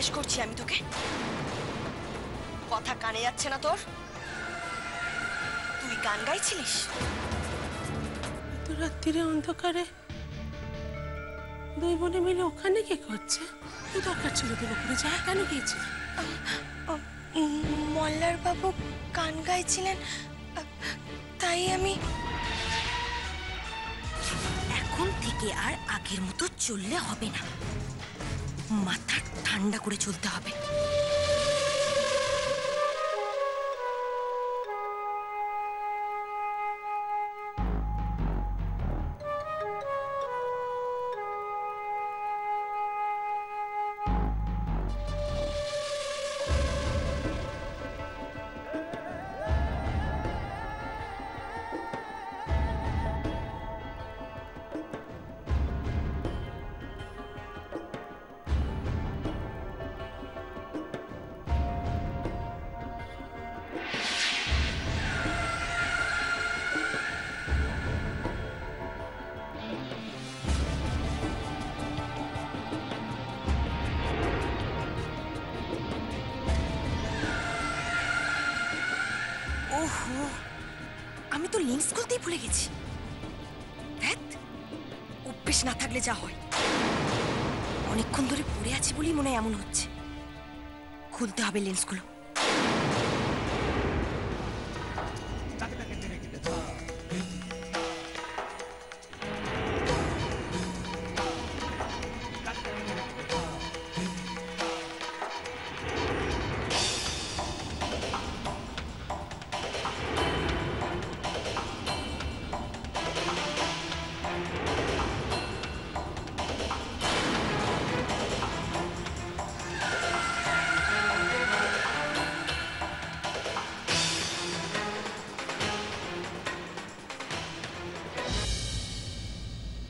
জিজ্ঞেস করছি আমি তোকে, কথা কানে যাচ্ছে না তোর? তুই গান গাইছিলিস? তো রাত্রিরে অন্ধকারে দুই বোনে মিলে ওখানে কি করছে? কি দরকার ছিল তোর ওপরে যা? কেন গিয়েছে? মল্লার বাবু গান গাইছিলেন, তাই আমি। এখন থেকে আর আগের মতো চললে হবে না, মাথা ঠান্ডা করে চলতে হবে। ওহো, আমি তো লিংস খুলতেই ভুলে গেছি। অভ্যেস না থাকলে যা হয়। অনেকক্ষণ ধরে পড়ে আছি বলেই মনে হয় এমন হচ্ছে। খুলতে হবে লেন্সগুলো।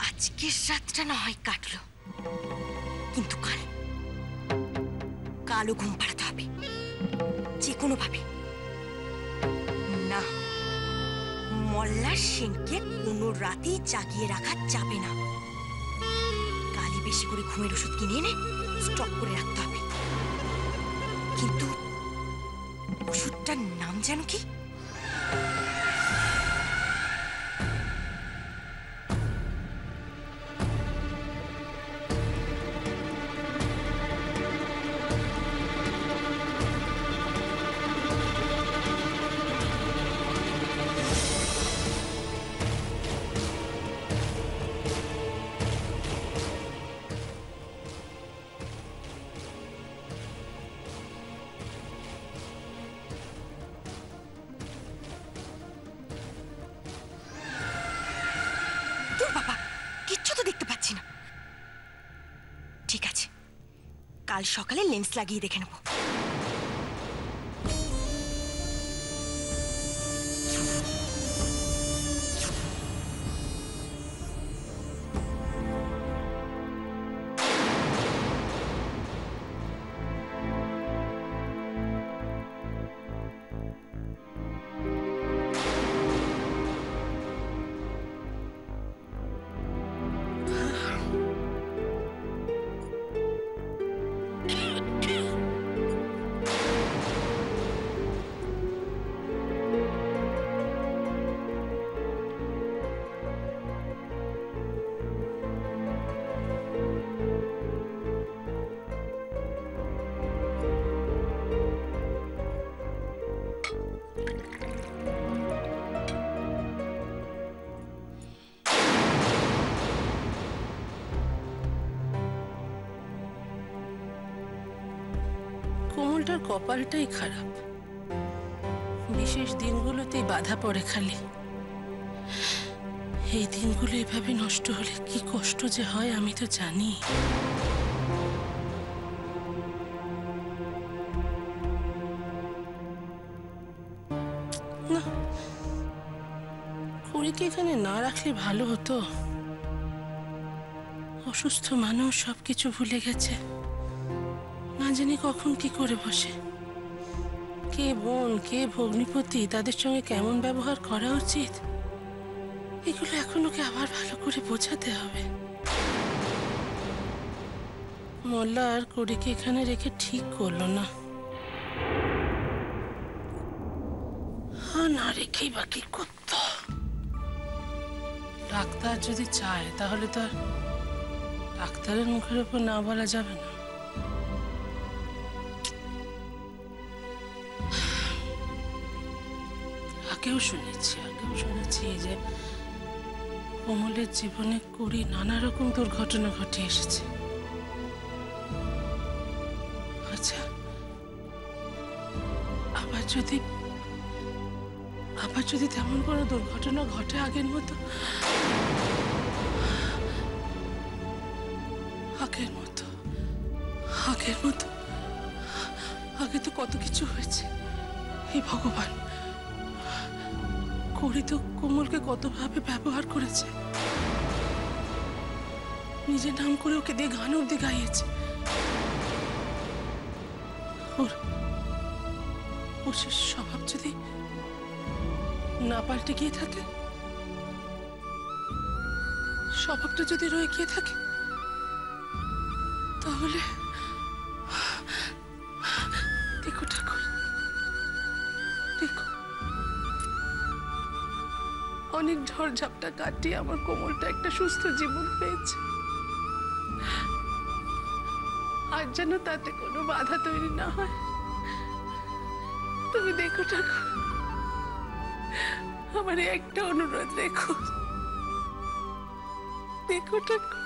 আজকের রাতটা না হয় কাটলো, কিন্তু কালও ঘুম পাড়াতে হবে যে কোনো ভাবে। না, মল্লার সেনকে কোনো রাতেই জাগিয়ে রাখা যাবে না। কালই বেশি করে ঘুমের ওষুধ কিনে এনে স্টক করে রাখতে হবে। কিন্তু ওষুধটার নাম যেন কি? কিচ্ছু তো দেখতে পাচ্ছি না। ঠিক আছে, কাল সকালে লেন্স লাগিয়ে দেখে নেব। কোমলটার কপালটাই খারাপ, বিশেষ দিনগুলোতেই বাধা পড়ে খালি। এই দিনগুলো এভাবে নষ্ট হলে কি কষ্ট যে হয় আমি তো জানি। না, খুড়িকে এখানে না রাখলে ভালো হতো। অসুস্থ মানুষ, সবকিছু ভুলে গেছে, না জানি কখন কি করে বসে। কে বোন, কে ভগ্নিপতি, তাদের সঙ্গে কেমন ব্যবহার করা উচিত, এগুলো এখন ওকে আবার ভালো করে বোঝাতে হবে। মোল্লা আর কড়িকে এখানে রেখে ঠিক করলো না। না রেখেই বা কি করত? ডাক্তার যদি চায় তাহলে তো আর ডাক্তারের মুখের উপর না বলা যাবে না। আগেও শুনেছি যে কমলের জীবনে কড়ি নানা রকম দুর্ঘটনা ঘটে এসেছে। আচ্ছা, আবার যদি তেমন কোনো দুর্ঘটনা ঘটে আগের মতো আগে তো কত কিছু হয়েছে। হে ভগবান, কড়ি তো কোমলকে কতভাবে ব্যবহার করেছে, নিজের নাম করে ওকে দিয়ে গান অব্দি গাইয়েছে। ওর সে স্বভাব যদি না পাল্টে গিয়ে থাকে, স্বভাবটা যদি রয়ে গিয়ে থাকে, তাহলে দেখো ঠাকুর, দেখো অনেক ঝড় ঝাপটা কাটিয়ে আমার কোমলটা একটা সুস্থ জীবন পেয়েছে। আর যেন তাতে কোনো বাধা তৈরি না হয়। তুমি দেখো ঠাকুর, আমার একটা অনুরোধ রেখো, দেখো ঠাকুর।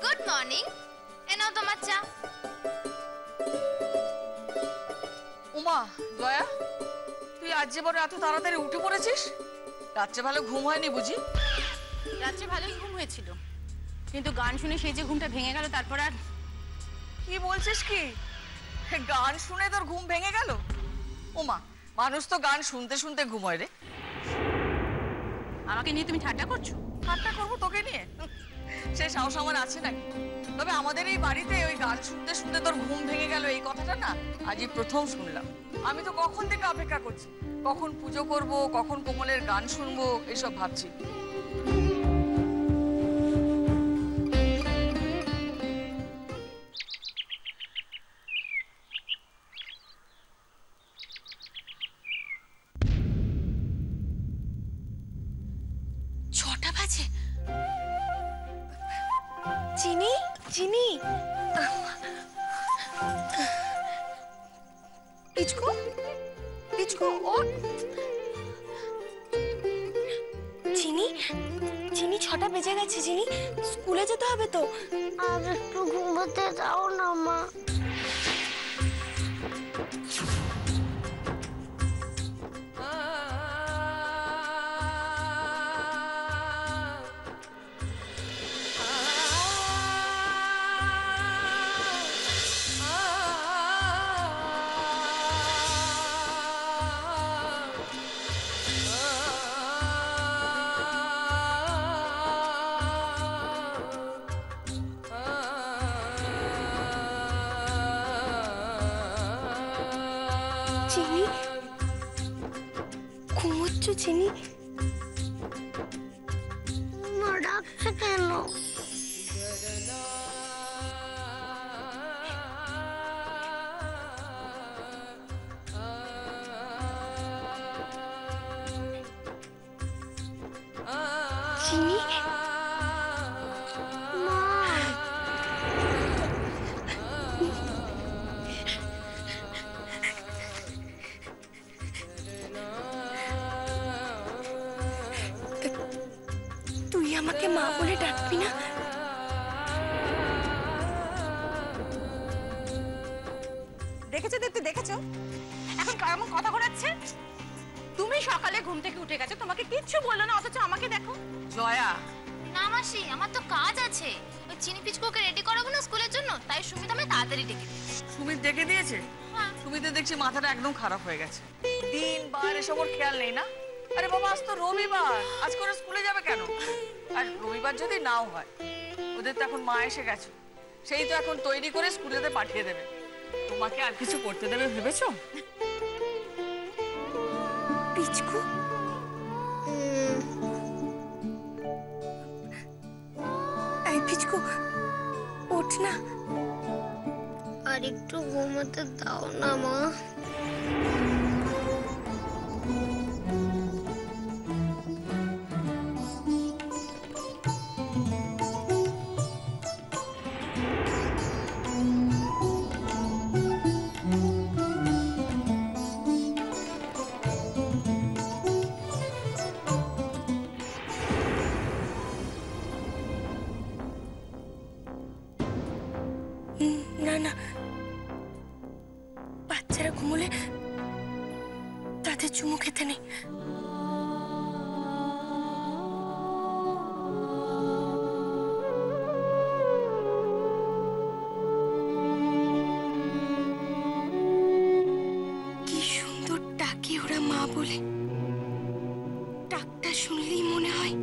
গুড মর্নিং, এনাও তোমার চা। উমা, জয়া, তুই আজ যে বড় এত তাড়াতাড়ি উঠে পড়েছিস? রাত্রে ভালো ঘুম হয়নি বুঝি? রাত্রে ভালোই ঘুম হয়েছিল, কিন্তু গান শুনে সেই যে ঘুমটা ভেঙে গেল, তারপর আর। কি বলছিস কি? গান শুনে তোর ঘুম ভেঙে গেল? উমা, মানুষ তো গান শুনতে শুনতে ঘুমোয় রে। আমাকে নিয়ে তুমি ঠাট্টা করছো? ঠাট্টা করবো তোকে নিয়ে? সে সাহস আমার আছে নাকি? তবে আমাদের এই বাড়িতে ওই গান শুনতে শুনতে তোর ঘুম ভেঙে গেল এই কথাটা না আজই প্রথম শুনলাম। আমি তো কখন থেকে অপেক্ষা করছি, কখন পুজো করব, কখন কোমলের গান শুনবো, এসব ভাবছি। চিনি চিনি পিচকু পিচকু ও চিনি চিনি 6টা বেজে গেছে। চিনি, স্কুলে যেতে হবে তো। আর একটু ঘুমোতে দাও না মা। চিনি, ঘুমোচ্ছ চিনি? মা ডাকছে কেন? চিনি, মা তুই আমাকে মা বলে ডাকবি না? দেখেছো দীপ্তি, দেখেছো এখন কেমন কথা ঘোরাচ্ছে? তুমি সকালে ঘুম থেকে উঠে গেছো, তোমাকে কিচ্ছু বললো না, অথচ আমাকে দেখো। জয়া, না মাসি, আমার তো কাজ আছে। ওই চিনি পিচকুকে রেডি করাবো না স্কুলের জন্য, তাই সুমিত আমায় তাড়াতাড়ি ডেকে দিয়েছে। সুমিত ডেকে দিয়েছে? সুমিতের দেখছি মাথাটা একদম খারাপ হয়ে গেছে। দিনবার এসব ওর খেয়াল নেই না? আরে বাবা, আজ তো রবিবার, আজ করে স্কুলে যাবে কেন? আর রবিবার যদি নাও হয়, ওদের তো এখন মা এসে গেছে, সেই তো এখন তৈরি করে স্কুলেতে পাঠিয়ে দেবে। তোমাকে আর কিছু করতে দেবে ভেবেছো? পিচকু, এই পিচকু ওঠ না। আর একটু ঘুমাতে দাও না মা। না না, বাচ্চারা ঘুমোলে তাদের চুমু খেতে নেই। কি সুন্দর ডাকে ওরা মা বলে। ডাকটা শুনলেই মনে হয়,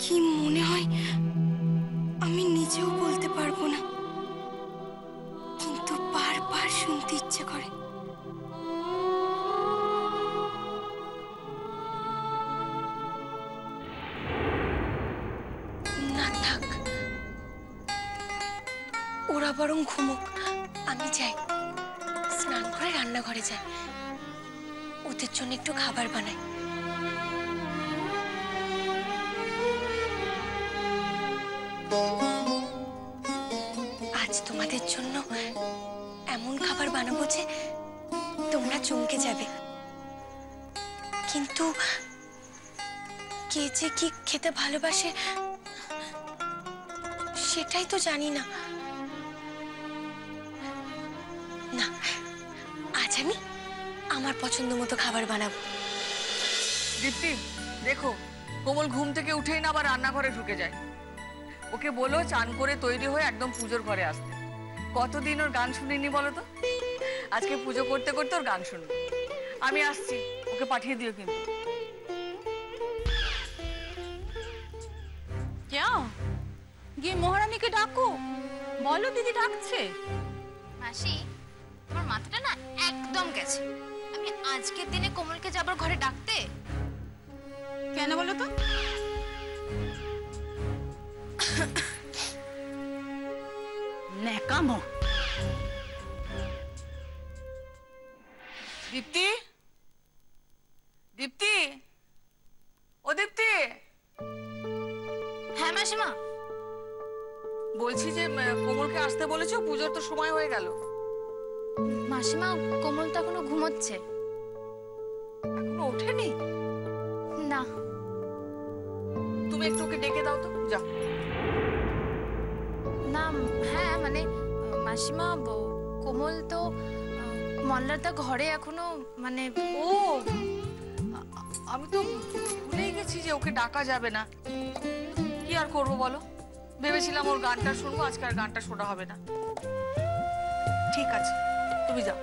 কি মনে হয় আমি নিজেও বলতে পারবো না, কিন্তু বারবার শুনতে ইচ্ছে করে। না থাক, ওরা বরং ঘুমোক, আমি যাই স্নান করে রান্নাঘরে যাই, ওদের জন্য একটু খাবার বানাই। আজ তোমাদের জন্য এমন খাবার বানাবো যে তোমরা চমকে যাবে, কিন্তু কে যে কি খেতে ভালোবাসে সেটাই তো জানি না। না, আজ আমি আমার পছন্দ মতো খাবার বানাবো। দীপ্তি দেখো, কোমল ঘুম থেকে উঠেই না আবার রান্নাঘরে ঢুকে যায়। ওকে বলো চান করে তৈরি হয়ে একদম পুজোর ঘরে আসতে। কতদিন ওর গান শুনিনি বলো তো? আজকে পুজো করতে করতে ওর গান শুনবো। আমি আসছি, ওকে পাঠিয়ে দিও কিন্তু। যাও গিয়ে মহারানীকে ডাকো, বলো দিদি ডাকছে। মাসি, তোমার মাথাটা না একদম গেছে। আমি আজকের দিনে কোমলকে যাবার ঘরে ডাকতে? কেন বলো তো? ন্যাকামো। দীপ্তি, দীপ্তি, ও দীপ্তি। হ্যাঁ মাসিমা। বলছি যে কোমলকে আসতে বলেছো, পুজোর তো সময় হয়ে গেল। মাসিমা, কোমল তো এখনো ঘুমোচ্ছে। এখনো ওঠেনি? না। তুমি একটু ওকে ডেকে দাও তো, যাও। না, হ্যাঁ মানে মাসিমা, কোমল তো মল্লারদা ঘরে এখনো, মানে ও, আমি তো ভুলেই গেছি যে ওকে ডাকা যাবে না। কি আর করবো বলো, ভেবেছিলাম ওর গানটা শুনবো, আজকে আর গানটা শোনা হবে না। ঠিক আছে, তুমি যাও।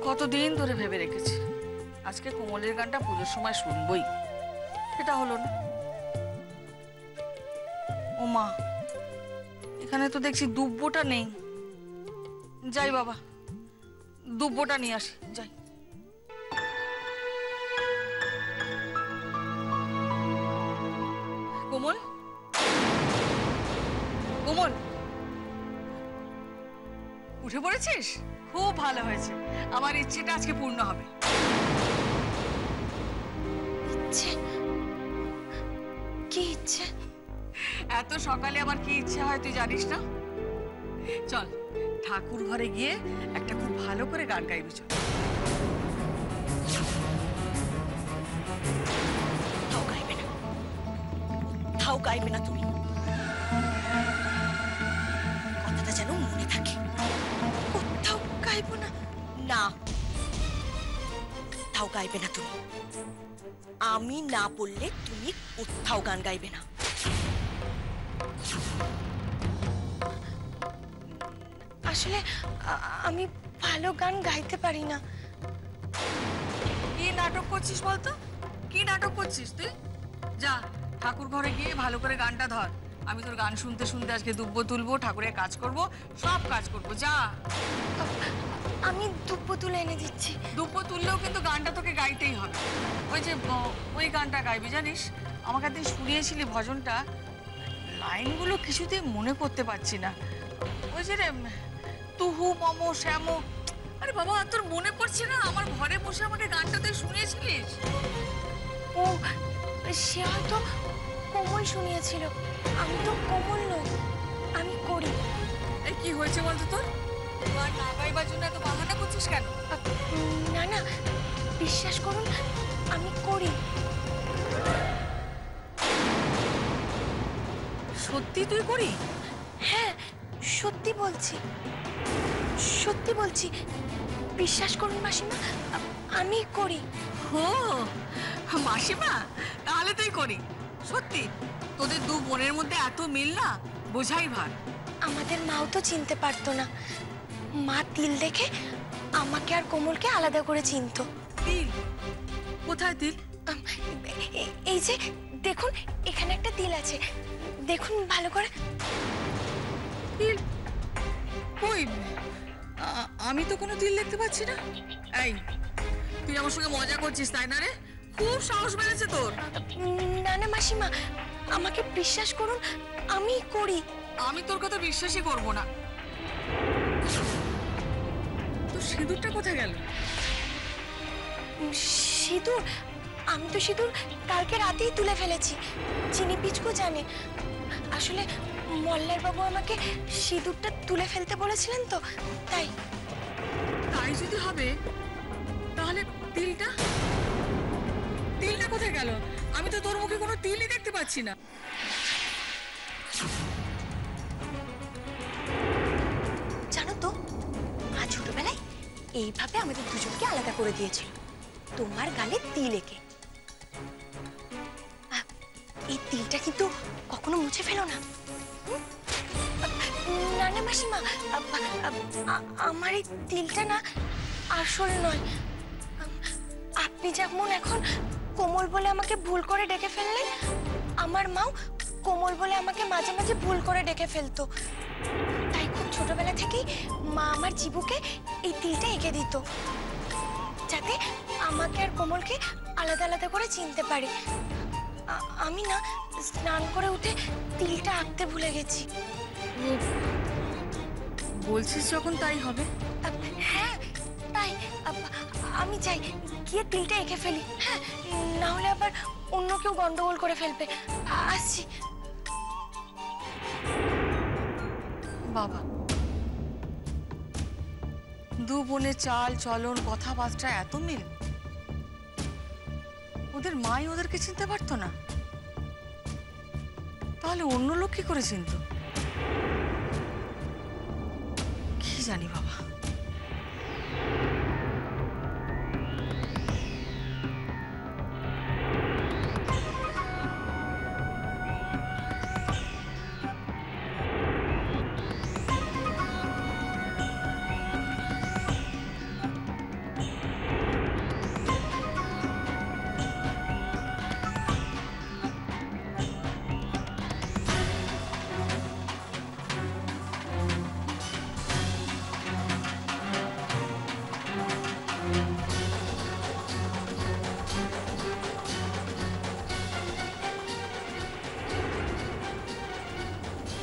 কতদিন ধরে ভেবে রেখেছি আজকে কোমলের গানটা পুজোর সময় শুনবই, সেটা হলো না। ও মা, এখানে তো দেখছি দুব্বোটা নেই। যাই বাবা, দুব্বোটা নিয়ে আসি, যাই। কোমল, কোমল, উঠে পড়েছিস? খুব ভালো হয়েছে, আমার ইচ্ছেটা আজকে পূর্ণ হবে। ইচ্ছে? কি ইচ্ছে? এত সকালে আমার কি ইচ্ছে হয় তুই জানিস না? চল ঠাকুর ঘরে গিয়ে একটা খুব ভালো করে গান গাইবি। চল। তাও গাইবে না, তাও গাইবে না তুমি। কথাটা যেন মনে থাকে, কোথাও গাইবো না। না, তাও গাইবে না তুমি। আমি না বললে তুমি কোথাও গান গাইবে না। আসলে আমি ভালো গান গাইতে পারি না। কি নাটক করছিস বলতো? কি নাটক করছিস তুই? যা ঠাকুর ঘরে গিয়ে ভালো করে গানটা ধর, আমি তোর গান শুনতে শুনতে আজকে দুব্বো তুলবো, ঠাকুরের কাজ করব, সব কাজ করব। যা। আমি দুব্বো তুলে এনে দিচ্ছি। দুব্বো তুললেও কিন্তু গানটা তোকে গাইতেই হবে। ওই যে ওই গানটা গাইবি, জানিস আমাকে একদিন শুনিয়েছিলি ভজনটা, লাইনগুলো কিছুতেই মনে করতে পারছি না। ওই যে রে, তুহু মম শ্যাম। আরে বাবা, তোর মনে পড়ছে না? আমার ঘরে বসে আমাকে গানটা তুই শুনিয়েছিলিস। ও, সে হয়তো কোমল শুনিয়েছিল। আমি তো কোমল নই, আমি করি। এই কি হয়েছে বলতো তোর? আর না গাইবার জন্য এত বাহানা করছিস কেন? না না, বিশ্বাস করুন, আমি করি। সত্যি তুই করি? হ্যাঁ, সত্যি বলছি, সত্যি বলছি। বিশ্বাস করুন মাসিমা, আমি করি। ও মাসিমা, তাহলে তুই করি? সত্যি? তোদের দু বোনের মধ্যে এত মিল না, বোঝাই ভার। আমাদের মাও তো চিনতে পারতো না। মা তিল দেখে আমাকে আর কোমলকে আলাদা করে চিনতো। তিল? কোথায় তিল? এই যে দেখুন, এখানে একটা তিল আছে, দেখুন ভালো করে। তিল? কই, আমি তো কোনো তিল দেখতে পাচ্ছি না। এই, তুই আমার সঙ্গে মজা করছিস তাই না রে? খুব সাহস বেড়েছে তোর। না না মাসিমা, আমাকে বিশ্বাস করুন, আমি করি। আমি তোর কথা বিশ্বাসই করব না। তোর সিঁদুরটা কোথায় গেল? সিঁদুর? আমি তো সিঁদুর কালকে রাতেই তুলে ফেলেছি। চিনি পিচকু জানে। আসলে মল্লার বাবু আমাকে সিঁদুরটা তুলে ফেলতে বলেছিলেন তো, তাই। তাই যদি হবে, তাহলে তিলটা? তিলটা কোথায় গেল? আমি তো তোর মুখে কোনো তিলই দেখতে পাচ্ছি না। জানো তো, মা ছোটবেলায় এইভাবে আমাদের দুজনকে আলাদা করে দিয়েছিল, তোমার গালে তিল এঁকে। এই তিলটা কিন্তু কখনো মুছে ফেলো না। না না মাসিমা, আমার এই তিলটা না আসল নয়। আপনি যেমন এখন কোমল বলে আমাকে ভুল করে ডেকে ফেললেন, আমার মাও কোমল বলে আমাকে মাঝে মাঝে ভুল করে ডেকে ফেলতো। তাই খুব ছোটবেলা থেকেই মা আমার জিবুকে এই তিলটা এঁকে দিত, যাতে আমাকে আর কোমলকে আলাদা আলাদা করে চিনতে পারে। আমি না স্নান করে উঠে তিলটা আঁকতে ভুলে গেছি। বলছিস যখন তাই হবে। হ্যাঁ তাই, আমি চাই গিয়ে তিলটা এঁকে ফেলি। হ্যাঁ, না হলে আবার অন্য কেউ গন্ডগোল করে ফেলবে। আসছি। বাবা, দু বোনের চাল চলন কথাবার্তা এত মিল, ওদের মাই ওদেরকে চিনতে পারতো না? তাহলে অন্য লোক কি করে চিনতো? কি জানি বাবা।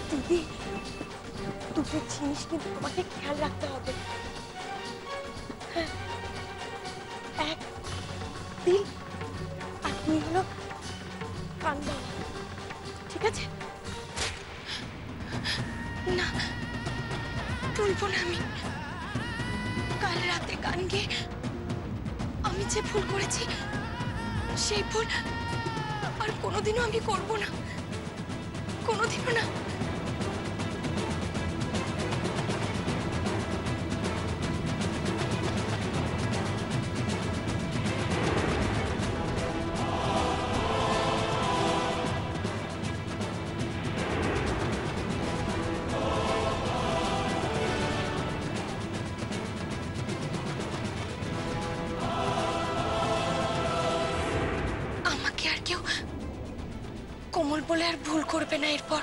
দিদি, দুটো জিনিস কিন্তু তোমাকে খেয়াল রাখতে হবে। হ্যাঁ, এক তিল আর দুই হলো কান দেওয়া, ঠিক আছে? না, তুলবো না আমি। কাল রাতে গান গেয়ে আমি যে ভুল করেছি, সেই ভুল আর কোনোদিনও আমি করবো না, কোনোদিনও না। আমাকে আর কেউ কোমল বলে আর ভুল করবে না এরপর।